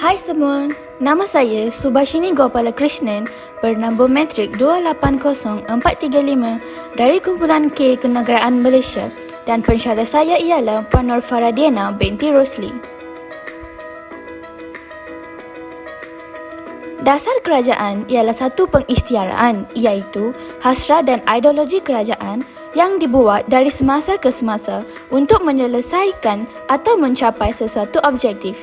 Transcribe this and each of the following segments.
Hai semua, nama saya Subhashini Gopalakrishnan bernambah matrik 280435 dari kumpulan K Kenegaraan Malaysia dan pensyarah saya ialah Puan Nur Faradiana binti Rosli. Dasar kerajaan ialah satu pengisytiharaan iaitu hasrat dan ideologi kerajaan yang dibuat dari semasa ke semasa untuk menyelesaikan atau mencapai sesuatu objektif.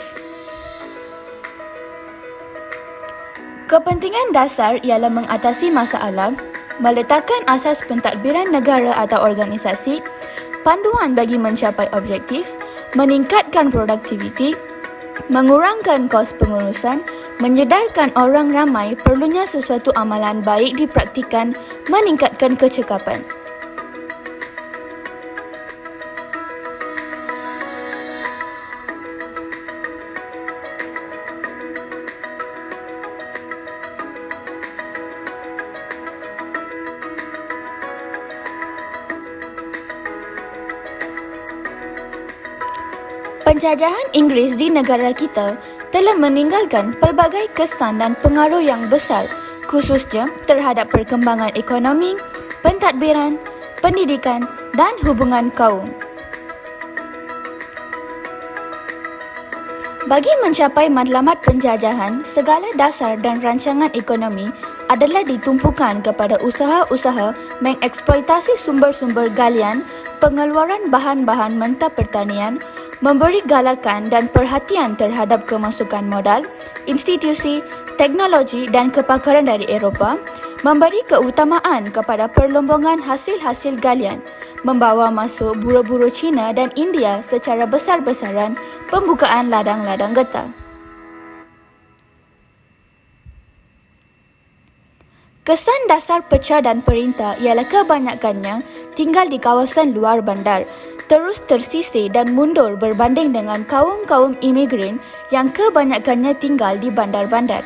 Kepentingan dasar ialah mengatasi masalah, meletakkan asas pentadbiran negara atau organisasi, panduan bagi mencapai objektif, meningkatkan produktiviti, mengurangkan kos pengurusan, menyedarkan orang ramai perlunya sesuatu amalan baik dipraktikan, meningkatkan kecekapan. Penjajahan Inggeris di negara kita telah meninggalkan pelbagai kesan dan pengaruh yang besar, khususnya terhadap perkembangan ekonomi, pentadbiran, pendidikan dan hubungan kaum. Bagi mencapai matlamat penjajahan, segala dasar dan rancangan ekonomi adalah ditumpukan kepada usaha-usaha mengeksploitasi sumber-sumber galian, pengeluaran bahan-bahan mentah pertanian, memberi galakan dan perhatian terhadap kemasukan modal, institusi, teknologi dan kepakaran dari Eropah, memberi keutamaan kepada perlombongan hasil-hasil galian, membawa masuk buruh-buruh Cina dan India secara besar-besaran, pembukaan ladang-ladang getah. Kesan dasar pecah dan perintah ialah kebanyakannya tinggal di kawasan luar bandar, terus tersisih dan mundur berbanding dengan kaum-kaum imigran yang kebanyakannya tinggal di bandar-bandar.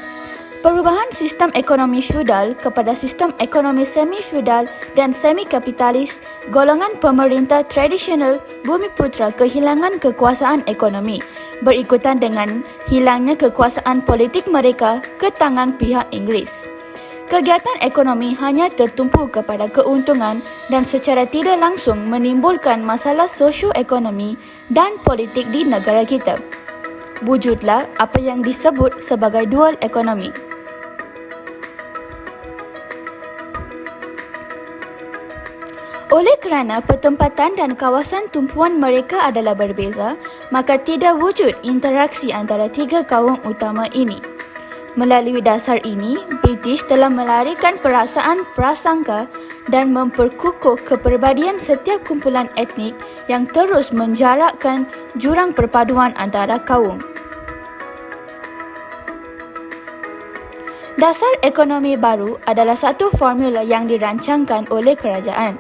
Perubahan sistem ekonomi feudal kepada sistem ekonomi semi-feudal dan semi-kapitalis, golongan pemerintah tradisional Bumiputera kehilangan kekuasaan ekonomi, berikutan dengan hilangnya kekuasaan politik mereka ke tangan pihak Inggeris. Kegiatan ekonomi hanya tertumpu kepada keuntungan dan secara tidak langsung menimbulkan masalah sosioekonomi dan politik di negara kita. Wujudlah apa yang disebut sebagai dual ekonomi. Oleh kerana pertempatan dan kawasan tumpuan mereka adalah berbeza, maka tidak wujud interaksi antara tiga kaum utama ini. Melalui dasar ini, British telah melarikan perasaan prasangka dan memperkukuh kepribadian setiap kumpulan etnik yang terus menjarakkan jurang perpaduan antara kaum. Dasar ekonomi baru adalah satu formula yang dirancangkan oleh kerajaan.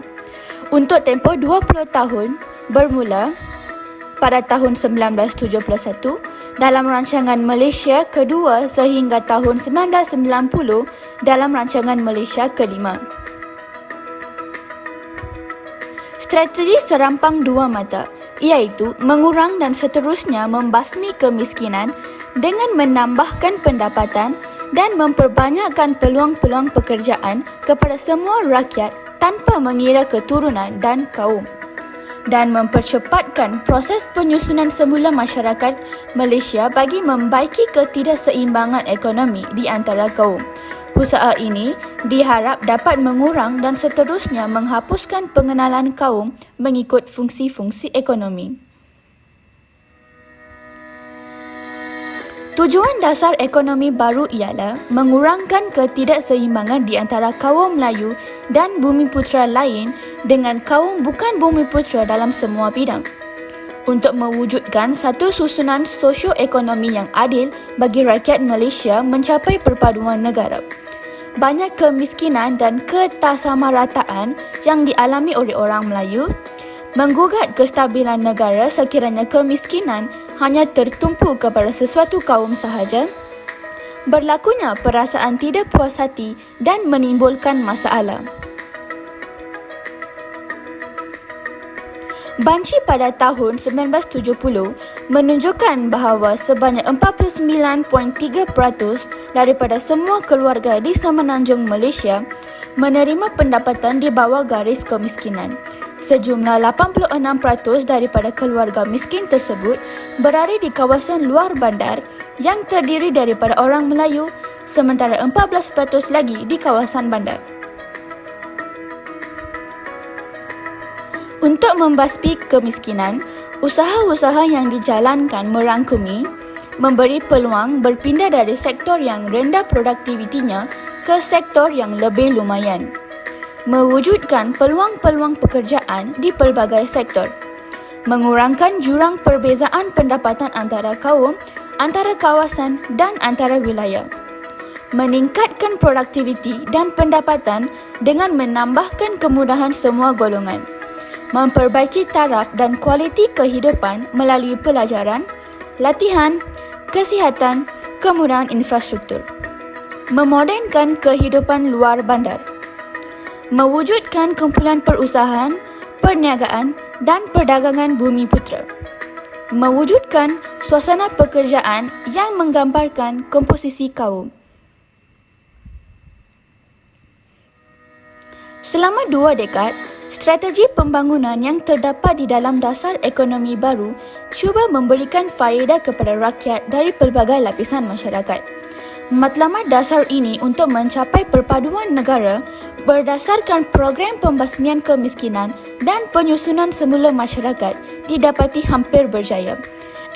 Untuk tempoh 20 tahun, bermula pada tahun 1971 dalam rancangan Malaysia kedua sehingga tahun 1990 dalam rancangan Malaysia kelima. Strategi serampang dua mata, iaitu mengurang dan seterusnya membasmi kemiskinan dengan menambahkan pendapatan dan memperbanyakkan peluang-peluang pekerjaan kepada semua rakyat tanpa mengira keturunan dan kaum, dan mempercepatkan proses penyusunan semula masyarakat Malaysia bagi membaiki ketidakseimbangan ekonomi di antara kaum. Usaha ini diharap dapat mengurang dan seterusnya menghapuskan pengenalan kaum mengikut fungsi-fungsi ekonomi. Tujuan dasar ekonomi baru ialah mengurangkan ketidakseimbangan di antara kaum Melayu dan Bumiputera lain dengan kaum bukan Bumiputera dalam semua bidang, untuk mewujudkan satu susunan sosioekonomi yang adil bagi rakyat Malaysia mencapai perpaduan negara. Banyak kemiskinan dan ketasamarataan yang dialami oleh orang Melayu, menggugat kestabilan negara sekiranya kemiskinan hanya tertumpu kepada sesuatu kaum sahaja, berlakunya perasaan tidak puas hati dan menimbulkan masalah. Banci pada tahun 1970 menunjukkan bahawa sebanyak 49.3% daripada semua keluarga di Semenanjung Malaysia menerima pendapatan di bawah garis kemiskinan. Sejumlah 86% daripada keluarga miskin tersebut berada di kawasan luar bandar yang terdiri daripada orang Melayu, sementara 14% lagi di kawasan bandar. Untuk membasmi kemiskinan, usaha-usaha yang dijalankan merangkumi memberi peluang berpindah dari sektor yang rendah produktivitinya ke sektor yang lebih lumayan, mewujudkan peluang-peluang pekerjaan di pelbagai sektor, mengurangkan jurang perbezaan pendapatan antara kaum, antara kawasan dan antara wilayah, meningkatkan produktiviti dan pendapatan dengan menambahkan kemudahan semua golongan, memperbaiki taraf dan kualiti kehidupan melalui pelajaran, latihan, kesihatan, kemudahan infrastruktur, memodernkan kehidupan luar bandar, mewujudkan kumpulan perusahaan, perniagaan dan perdagangan bumi putera, mewujudkan suasana pekerjaan yang menggambarkan komposisi kaum. Selama 2 dekad, strategi pembangunan yang terdapat di dalam dasar ekonomi baru cuba memberikan faedah kepada rakyat dari pelbagai lapisan masyarakat. Matlamat dasar ini untuk mencapai perpaduan negara berdasarkan program pembasmian kemiskinan dan penyusunan semula masyarakat didapati hampir berjaya.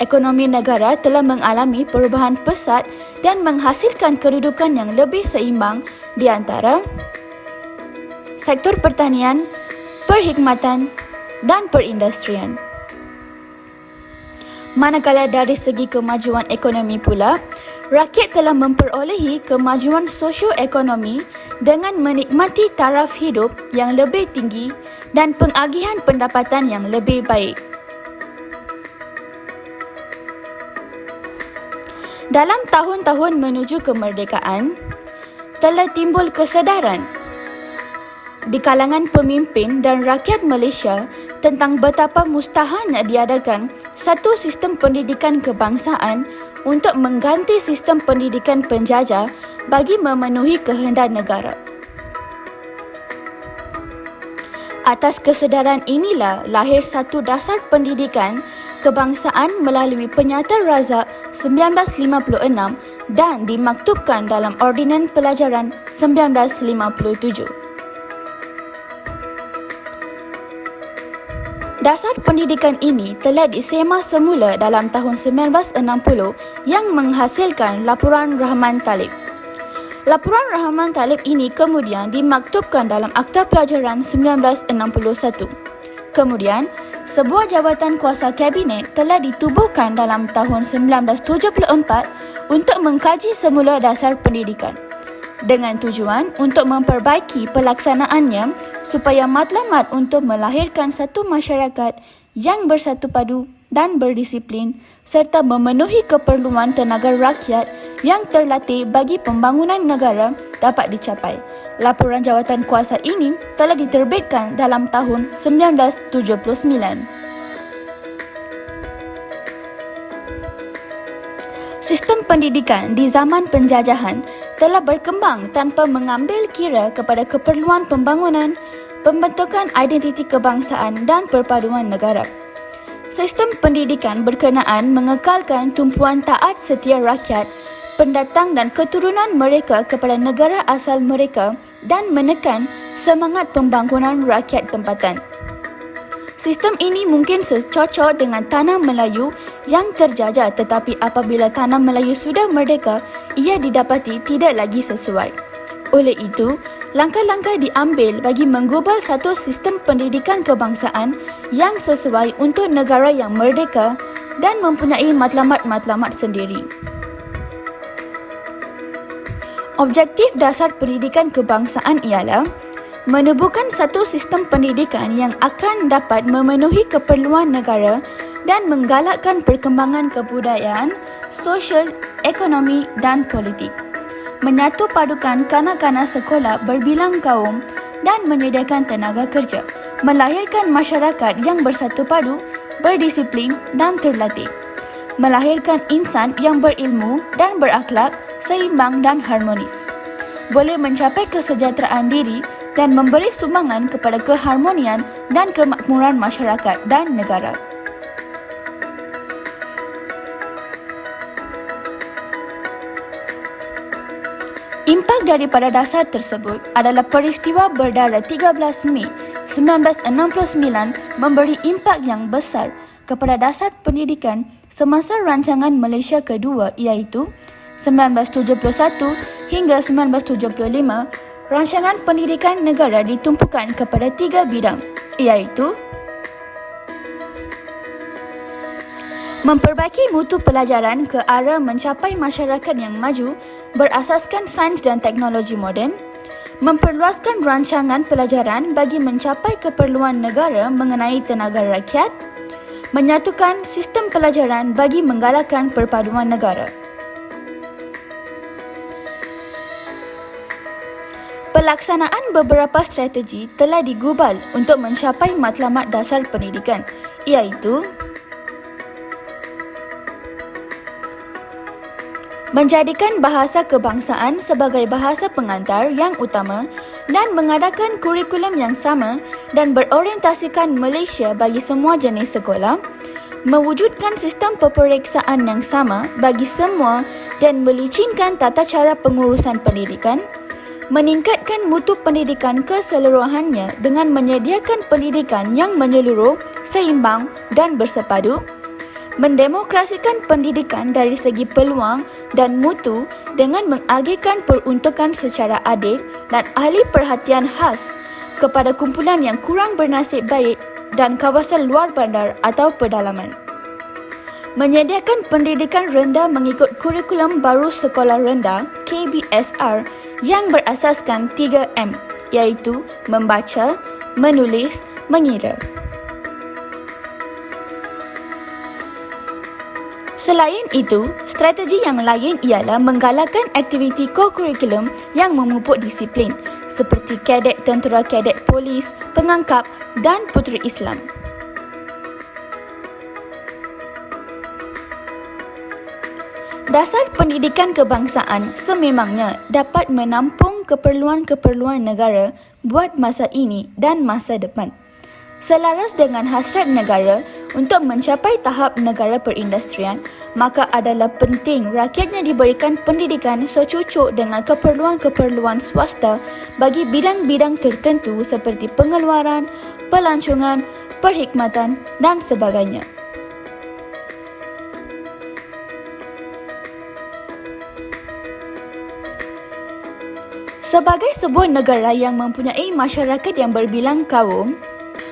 Ekonomi negara telah mengalami perubahan pesat dan menghasilkan kedudukan yang lebih seimbang di antara sektor pertanian, perkhidmatan dan perindustrian. Manakala dari segi kemajuan ekonomi pula, rakyat telah memperolehi kemajuan sosioekonomi dengan menikmati taraf hidup yang lebih tinggi dan pengagihan pendapatan yang lebih baik. Dalam tahun-tahun menuju kemerdekaan, telah timbul kesedaran di kalangan pemimpin dan rakyat Malaysia tentang betapa mustahilnya diadakan satu sistem pendidikan kebangsaan untuk mengganti sistem pendidikan penjajah bagi memenuhi kehendak negara. Atas kesedaran inilah lahir satu dasar pendidikan kebangsaan melalui Penyata Razak 1956 dan dimaktubkan dalam Ordinan Pelajaran 1957. Dasar pendidikan ini telah disema semula dalam tahun 1960 yang menghasilkan Laporan Rahman Talib. Laporan Rahman Talib ini kemudian dimaktubkan dalam Akta Pelajaran 1961. Kemudian, sebuah jabatan kuasa kabinet telah ditubuhkan dalam tahun 1974 untuk mengkaji semula dasar pendidikan dengan tujuan untuk memperbaiki pelaksanaannya supaya matlamat untuk melahirkan satu masyarakat yang bersatu padu dan berdisiplin serta memenuhi keperluan tenaga rakyat yang terlatih bagi pembangunan negara dapat dicapai. Laporan jawatan kuasa ini telah diterbitkan dalam tahun 1979. Sistem pendidikan di zaman penjajahan telah berkembang tanpa mengambil kira kepada keperluan pembangunan, pembentukan identiti kebangsaan dan perpaduan negara. Sistem pendidikan berkenaan mengekalkan tumpuan taat setia rakyat, pendatang dan keturunan mereka kepada negara asal mereka dan menekan semangat pembangunan rakyat tempatan. Sistem ini mungkin secocok dengan tanah Melayu yang terjajah, tetapi apabila tanah Melayu sudah merdeka, ia didapati tidak lagi sesuai. Oleh itu, langkah-langkah diambil bagi menggubal satu sistem pendidikan kebangsaan yang sesuai untuk negara yang merdeka dan mempunyai matlamat-matlamat sendiri. Objektif dasar pendidikan kebangsaan ialah menubuhkan satu sistem pendidikan yang akan dapat memenuhi keperluan negara dan menggalakkan perkembangan kebudayaan, sosial, ekonomi dan politik. Menyatu padukan kanak-kanak sekolah berbilang kaum dan menyediakan tenaga kerja. melahirkan masyarakat yang bersatu padu, berdisiplin dan terlatih. Melahirkan insan yang berilmu dan berakhlak, seimbang dan harmonis. Boleh mencapai kesejahteraan diri dan memberi sumbangan kepada keharmonian dan kemakmuran masyarakat dan negara. Impak daripada dasar tersebut adalah peristiwa berdarah 13 Mei 1969 memberi impak yang besar kepada dasar pendidikan semasa rancangan Malaysia kedua, iaitu 1971 hingga 1975. Rancangan pendidikan negara ditumpukan kepada 3 bidang, iaitu memperbaiki mutu pelajaran ke arah mencapai masyarakat yang maju berasaskan sains dan teknologi moden, memperluaskan rancangan pelajaran bagi mencapai keperluan negara mengenai tenaga rakyat, menyatukan sistem pelajaran bagi menggalakkan perpaduan negara. Pelaksanaan beberapa strategi telah digubal untuk mencapai matlamat dasar pendidikan, iaitu menjadikan bahasa kebangsaan sebagai bahasa pengantar yang utama dan mengadakan kurikulum yang sama dan berorientasikan Malaysia bagi semua jenis sekolah, mewujudkan sistem peperiksaan yang sama bagi semua dan melicinkan tata cara pengurusan pendidikan, meningkatkan mutu pendidikan keseluruhannya dengan menyediakan pendidikan yang menyeluruh, seimbang dan bersepadu, mendemokrasikan pendidikan dari segi peluang dan mutu dengan mengagihkan peruntukan secara adil dan ahli perhatian khas kepada kumpulan yang kurang bernasib baik dan kawasan luar bandar atau pedalaman. Menyediakan pendidikan rendah mengikut kurikulum baru sekolah rendah KBSR yang berasaskan 3M, iaitu membaca, menulis, mengira. Selain itu, strategi yang lain ialah menggalakkan aktiviti ko-kurikulum yang memupuk disiplin seperti kadet tentera, kadet polis, pengangkap dan puteri Islam. Dasar pendidikan kebangsaan sememangnya dapat menampung keperluan-keperluan negara buat masa ini dan masa depan. Selaras dengan hasrat negara untuk mencapai tahap negara perindustrian, maka adalah penting rakyatnya diberikan pendidikan secucuk dengan keperluan-keperluan swasta bagi bidang-bidang tertentu seperti pengeluaran, pelancongan, perkhidmatan dan sebagainya. Sebagai sebuah negara yang mempunyai masyarakat yang berbilang kaum,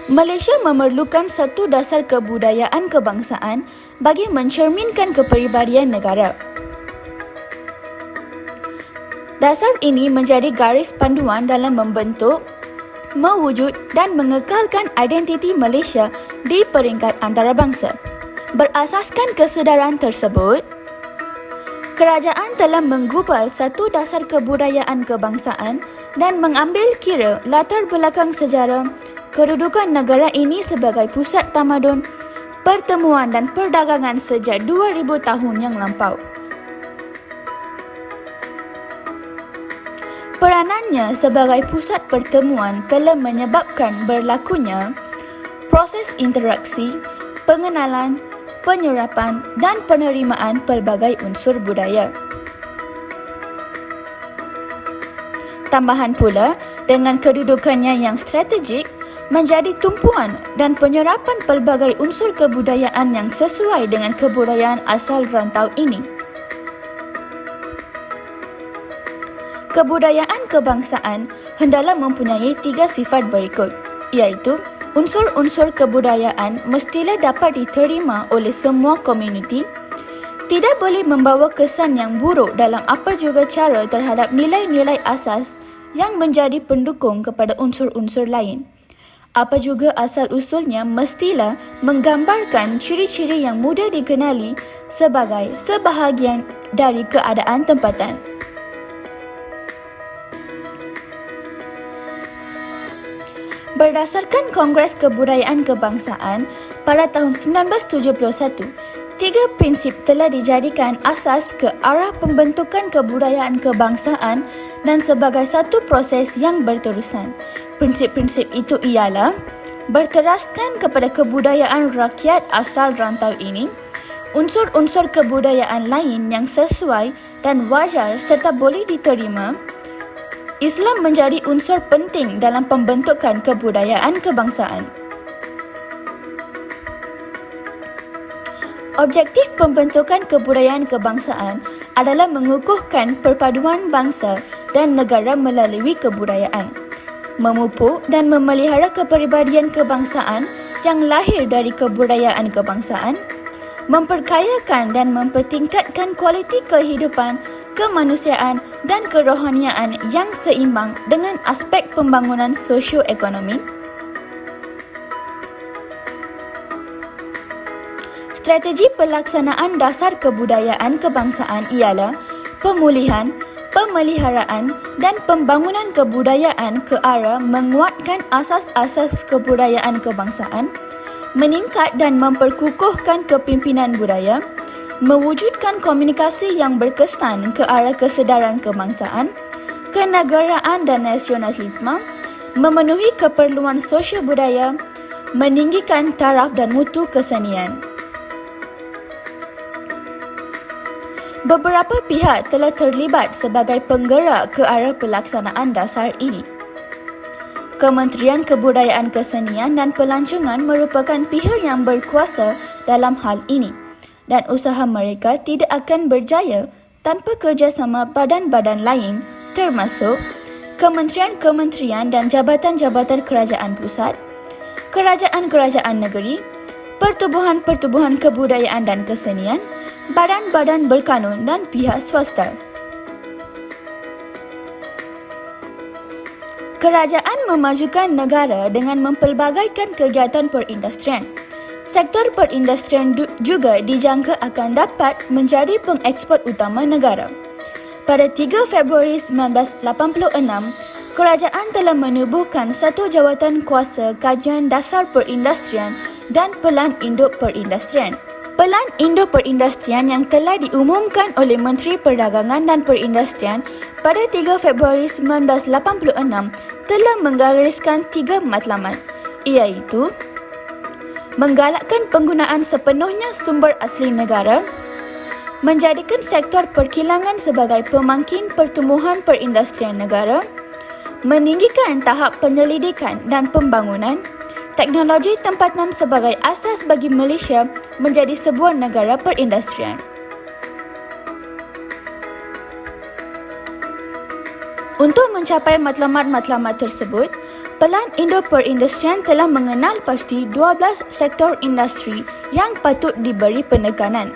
Malaysia memerlukan satu dasar kebudayaan kebangsaan bagi mencerminkan kepribadian negara. Dasar ini menjadi garis panduan dalam membentuk, mewujud dan mengekalkan identiti Malaysia di peringkat antarabangsa. Berasaskan kesedaran tersebut, kerajaan telah menggubal satu dasar kebudayaan kebangsaan dan mengambil kira latar belakang sejarah kedudukan negara ini sebagai pusat tamadun, pertemuan dan perdagangan sejak 2000 tahun yang lampau. Peranannya sebagai pusat pertemuan telah menyebabkan berlakunya proses interaksi, pengenalan, penyerapan dan penerimaan pelbagai unsur budaya. Tambahan pula, dengan kedudukannya yang strategik, menjadi tumpuan dan penyerapan pelbagai unsur kebudayaan yang sesuai dengan kebudayaan asal rantau ini. Kebudayaan kebangsaan hendaklah mempunyai 3 sifat berikut, iaitu unsur-unsur kebudayaan mestilah dapat diterima oleh semua komuniti, tidak boleh membawa kesan yang buruk dalam apa juga cara terhadap nilai-nilai asas yang menjadi pendukung kepada unsur-unsur lain. Apa juga asal-usulnya mestilah menggambarkan ciri-ciri yang mudah dikenali sebagai sebahagian dari keadaan tempatan. Berdasarkan Kongres Kebudayaan Kebangsaan pada tahun 1971, 3 prinsip telah dijadikan asas ke arah pembentukan kebudayaan kebangsaan dan sebagai satu proses yang berterusan. Prinsip-prinsip itu ialah berteraskan kepada kebudayaan rakyat asal rantau ini, unsur-unsur kebudayaan lain yang sesuai dan wajar serta boleh diterima. Islam menjadi unsur penting dalam pembentukan kebudayaan kebangsaan. Objektif pembentukan kebudayaan kebangsaan adalah mengukuhkan perpaduan bangsa dan negara melalui kebudayaan, memupuk dan memelihara kepribadian kebangsaan yang lahir dari kebudayaan kebangsaan, memperkayakan dan mempertingkatkan kualiti kehidupan, kemanusiaan dan kerohaniaan yang seimbang dengan aspek pembangunan sosioekonomi. Strategi pelaksanaan dasar kebudayaan kebangsaan ialah pemulihan, pemeliharaan dan pembangunan kebudayaan ke arah menguatkan asas-asas kebudayaan kebangsaan, meningkat dan memperkukuhkan kepimpinan budaya, mewujudkan komunikasi yang berkesan ke arah kesedaran kebangsaan, kenegaraan dan nasionalisme, memenuhi keperluan sosial budaya, meninggikan taraf dan mutu kesenian. Beberapa pihak telah terlibat sebagai penggerak ke arah pelaksanaan dasar ini. Kementerian Kebudayaan Kesenian dan Pelancongan merupakan pihak yang berkuasa dalam hal ini dan usaha mereka tidak akan berjaya tanpa kerjasama badan-badan lain termasuk kementerian-kementerian dan jabatan-jabatan kerajaan pusat, kerajaan-kerajaan negeri, pertubuhan-pertubuhan kebudayaan dan kesenian, badan-badan berkanun dan pihak swasta. Kerajaan memajukan negara dengan mempelbagaikan kegiatan perindustrian. Sektor perindustrian juga dijangka akan dapat menjadi pengeksport utama negara. Pada 3 Februari 1986, kerajaan telah menubuhkan satu jawatan kuasa kajian dasar perindustrian dan Pelan Induk Perindustrian. Pelan Induk Perindustrian yang telah diumumkan oleh Menteri Perdagangan dan Perindustrian pada 3 Februari 1986 telah menggariskan 3 matlamat, iaitu menggalakkan penggunaan sepenuhnya sumber asli negara, menjadikan sektor perkilangan sebagai pemangkin pertumbuhan perindustrian negara, meninggikan tahap penyelidikan dan pembangunan, teknologi tempatan sebagai asas bagi Malaysia menjadi sebuah negara perindustrian. Untuk mencapai matlamat-matlamat tersebut, Pelan Induk Perindustrian telah mengenal pasti 12 sektor industri yang patut diberi penekanan.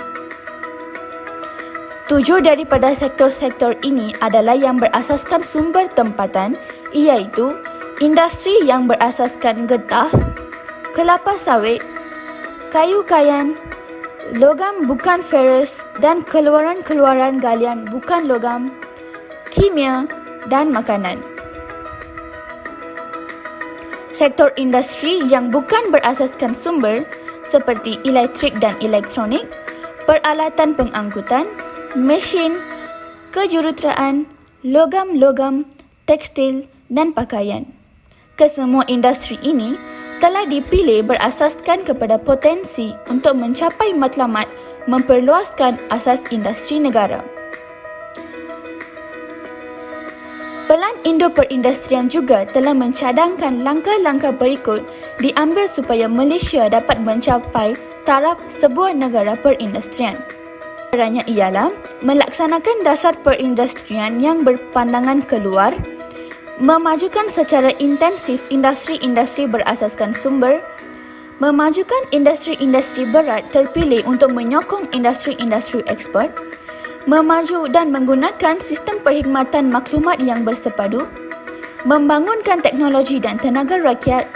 7 daripada sektor-sektor ini adalah yang berasaskan sumber tempatan, iaitu industri yang berasaskan getah, kelapa sawit, kayu kayan, logam bukan ferus dan keluaran-keluaran galian bukan logam, kimia dan makanan. Sektor industri yang bukan berasaskan sumber seperti elektrik dan elektronik, peralatan pengangkutan, mesin, kejuruteraan, logam-logam, tekstil dan pakaian. Kesemua industri ini telah dipilih berasaskan kepada potensi untuk mencapai matlamat memperluaskan asas industri negara. Pelan Induk Perindustrian juga telah mencadangkan langkah-langkah berikut diambil supaya Malaysia dapat mencapai taraf sebuah negara perindustrian. Antaranya ialah melaksanakan dasar perindustrian yang berpandangan keluar, memajukan secara intensif industri-industri berasaskan sumber, memajukan industri-industri berat terpilih untuk menyokong industri-industri ekspor, memaju dan menggunakan sistem perkhidmatan maklumat yang bersepadu, membangunkan teknologi dan tenaga rakyat,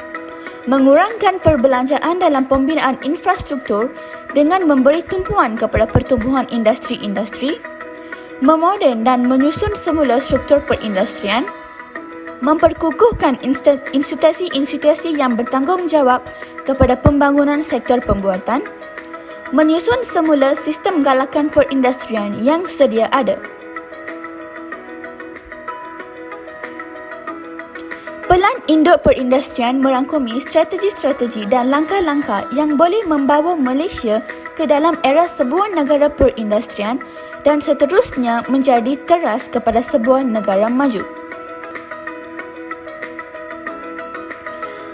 mengurangkan perbelanjaan dalam pembinaan infrastruktur dengan memberi tumpuan kepada pertumbuhan industri-industri, memoden dan menyusun semula struktur perindustrian, memperkukuhkan institusi-institusi yang bertanggungjawab kepada pembangunan sektor pembuatan, menyusun semula sistem galakan perindustrian yang sedia ada. Pelan induk perindustrian merangkumi strategi-strategi dan langkah-langkah yang boleh membawa Malaysia ke dalam era sebuah negara perindustrian dan seterusnya menjadi teras kepada sebuah negara maju.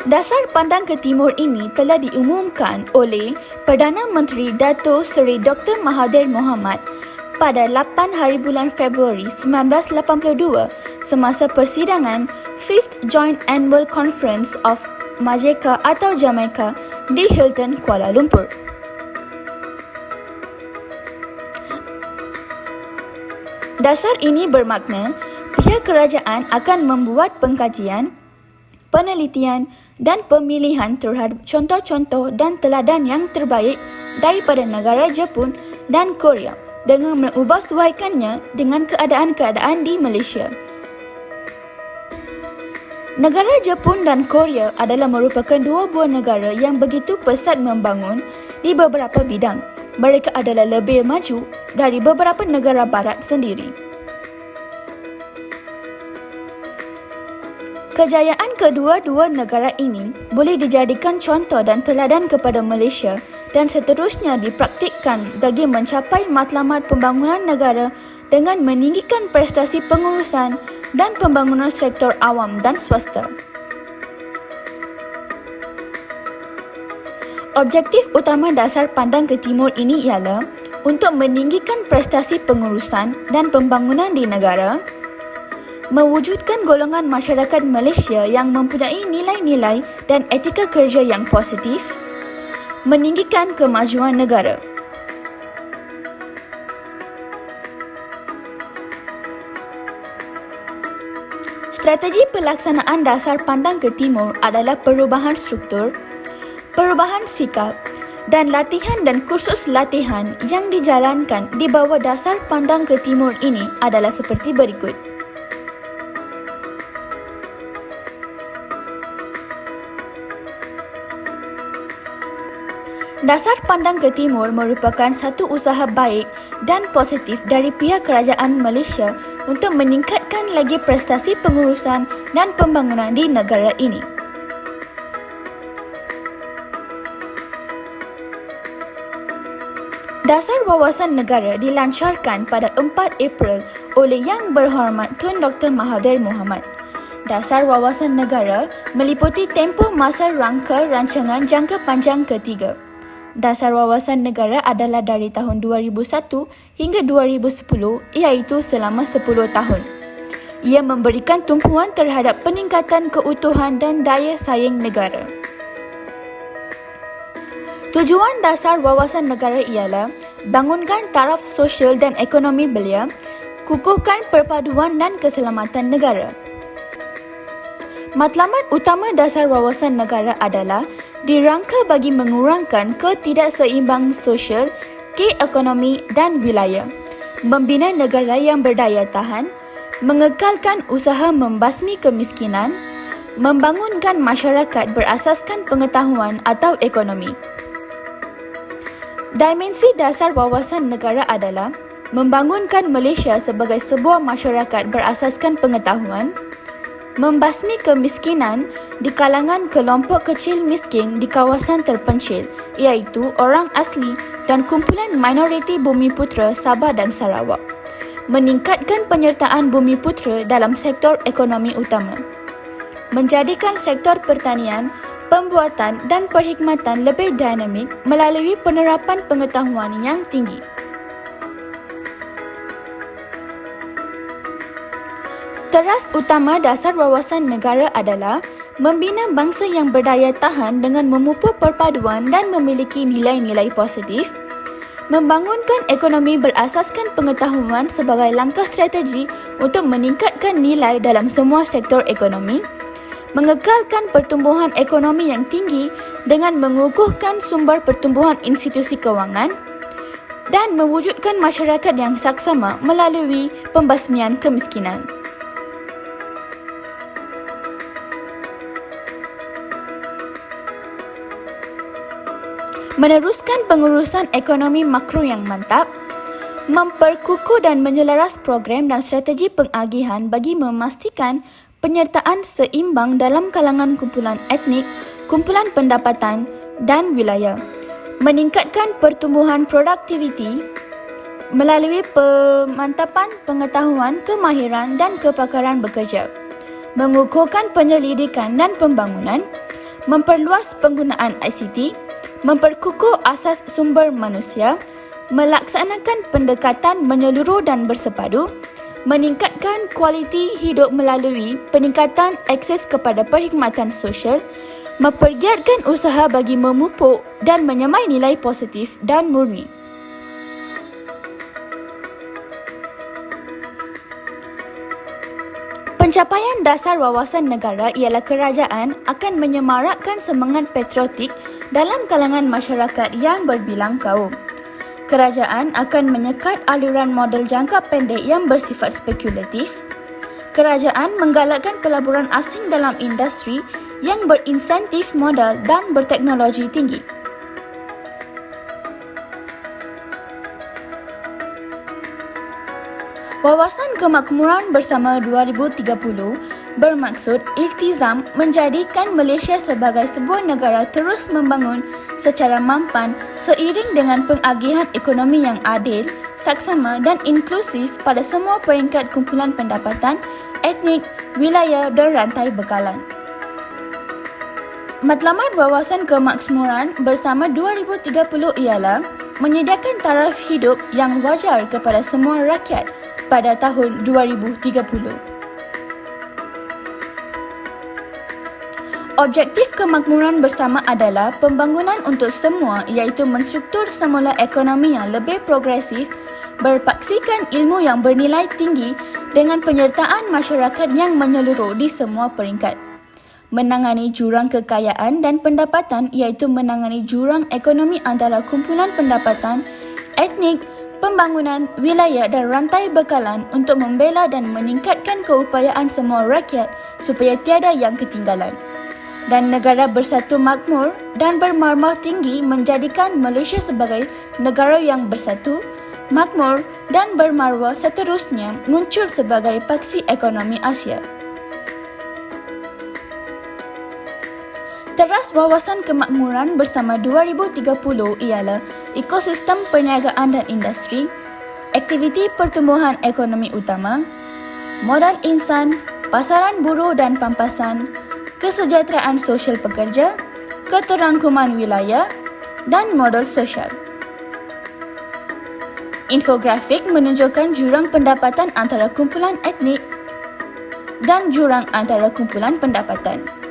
Dasar pandang ke timur ini telah diumumkan oleh Perdana Menteri Datuk Seri Dr. Mahathir Mohamad pada 8 hari bulan Februari 1982 semasa persidangan 5th Joint Annual Conference of Majeka atau Jamaica di Hilton, Kuala Lumpur. Dasar ini bermakna pihak kerajaan akan membuat pengkajian, penelitian dan pemilihan terhadap contoh-contoh dan teladan yang terbaik daripada negara Jepun dan Korea dengan mengubahsuaikannya dengan keadaan-keadaan di Malaysia. Negara Jepun dan Korea adalah merupakan dua buah negara yang begitu pesat membangun di beberapa bidang. Mereka adalah lebih maju dari beberapa negara barat sendiri. Kejayaan kedua-dua negara ini boleh dijadikan contoh dan teladan kepada Malaysia dan seterusnya dipraktikkan bagi mencapai matlamat pembangunan negara dengan meninggikan prestasi pengurusan dan pembangunan sektor awam dan swasta. Objektif utama dasar pandang ke timur ini ialah untuk meninggikan prestasi pengurusan dan pembangunan di negara, mewujudkan golongan masyarakat Malaysia yang mempunyai nilai-nilai dan etika kerja yang positif, meninggikan kemajuan negara. Strategi pelaksanaan dasar pandang ke timur adalah perubahan struktur, perubahan sikap dan latihan dan kursus latihan yang dijalankan di bawah dasar pandang ke timur ini adalah seperti berikut. Dasar pandang ke timur merupakan satu usaha baik dan positif dari pihak kerajaan Malaysia untuk meningkatkan lagi prestasi pengurusan dan pembangunan di negara ini. Dasar Wawasan Negara dilancarkan pada 4 April oleh Yang Berhormat Tun Dr. Mahathir Mohamad. Dasar Wawasan Negara meliputi tempoh masa rangka rancangan jangka panjang ketiga. Dasar Wawasan Negara adalah dari tahun 2001 hingga 2010 iaitu selama 10 tahun. Ia memberikan tumpuan terhadap peningkatan keutuhan dan daya saing negara. Tujuan dasar wawasan negara ialah bangunkan taraf sosial dan ekonomi belia, kukuhkan perpaduan dan keselamatan negara. Matlamat utama dasar wawasan negara adalah dirangka bagi mengurangkan ketidakseimbangan sosial, keekonomi dan wilayah, membina negara yang berdaya tahan, mengekalkan usaha membasmi kemiskinan, membangunkan masyarakat berasaskan pengetahuan atau ekonomi. Dimensi dasar wawasan negara adalah membangunkan Malaysia sebagai sebuah masyarakat berasaskan pengetahuan, membasmi kemiskinan di kalangan kelompok kecil miskin di kawasan terpencil iaitu orang asli dan kumpulan minoriti Bumiputera Sabah dan Sarawak, meningkatkan penyertaan Bumiputera dalam sektor ekonomi utama, menjadikan sektor pertanian, pembuatan dan perkhidmatan lebih dinamik melalui penerapan pengetahuan yang tinggi. Teras utama dasar wawasan negara adalah membina bangsa yang berdaya tahan dengan memupuk perpaduan dan memiliki nilai-nilai positif, membangunkan ekonomi berasaskan pengetahuan sebagai langkah strategi untuk meningkatkan nilai dalam semua sektor ekonomi, mengekalkan pertumbuhan ekonomi yang tinggi dengan mengukuhkan sumber pertumbuhan institusi kewangan, dan mewujudkan masyarakat yang saksama melalui pembasmian kemiskinan. meneruskan pengurusan ekonomi makro yang mantap, memperkukuh dan menyelaras program dan strategi pengagihan bagi memastikan penyertaan seimbang dalam kalangan kumpulan etnik, kumpulan pendapatan dan wilayah, meningkatkan pertumbuhan produktiviti melalui pemantapan pengetahuan, kemahiran dan kepakaran bekerja, mengukuhkan penyelidikan dan pembangunan, memperluas penggunaan ICT, memperkukuh asas sumber manusia, melaksanakan pendekatan menyeluruh dan bersepadu, meningkatkan kualiti hidup melalui peningkatan akses kepada perkhidmatan sosial, mempergiatkan usaha bagi memupuk dan menyamai nilai positif dan murni. Pencapaian dasar wawasan negara ialah kerajaan akan menyemarakkan semangat patriotik dalam kalangan masyarakat yang berbilang kaum. Kerajaan akan menyekat aliran modal jangka pendek yang bersifat spekulatif. Kerajaan menggalakkan pelaburan asing dalam industri yang berinsentif modal dan berteknologi tinggi. Wawasan Kemakmuran Bersama 2030 bermaksud iltizam menjadikan Malaysia sebagai sebuah negara terus membangun secara mampan seiring dengan pengagihan ekonomi yang adil, saksama dan inklusif pada semua peringkat kumpulan pendapatan, etnik, wilayah dan rantai bekalan. Matlamat Wawasan Kemakmuran Bersama 2030 ialah menyediakan taraf hidup yang wajar kepada semua rakyat pada tahun 2030. Objektif kemakmuran bersama adalah pembangunan untuk semua iaitu menstruktur semula ekonomi yang lebih progresif, berpaksikan ilmu yang bernilai tinggi dengan penyertaan masyarakat yang menyeluruh di semua peringkat. Menangani jurang kekayaan dan pendapatan iaitu menangani jurang ekonomi antara kumpulan pendapatan, etnik, pembangunan, wilayah dan rantai bekalan untuk membela dan meningkatkan keupayaan semua rakyat supaya tiada yang ketinggalan. Dan negara bersatu makmur dan bermarwah tinggi menjadikan Malaysia sebagai negara yang bersatu, makmur dan bermarwah seterusnya muncul sebagai paksi ekonomi Asia. Teras Wawasan Kemakmuran Bersama 2030 ialah ekosistem perniagaan dan industri, aktiviti pertumbuhan ekonomi utama, modal insan, pasaran buruh dan pampasan, kesejahteraan sosial pekerja, keterangkuman wilayah dan modal sosial. Infografik menunjukkan jurang pendapatan antara kumpulan etnik dan jurang antara kumpulan pendapatan.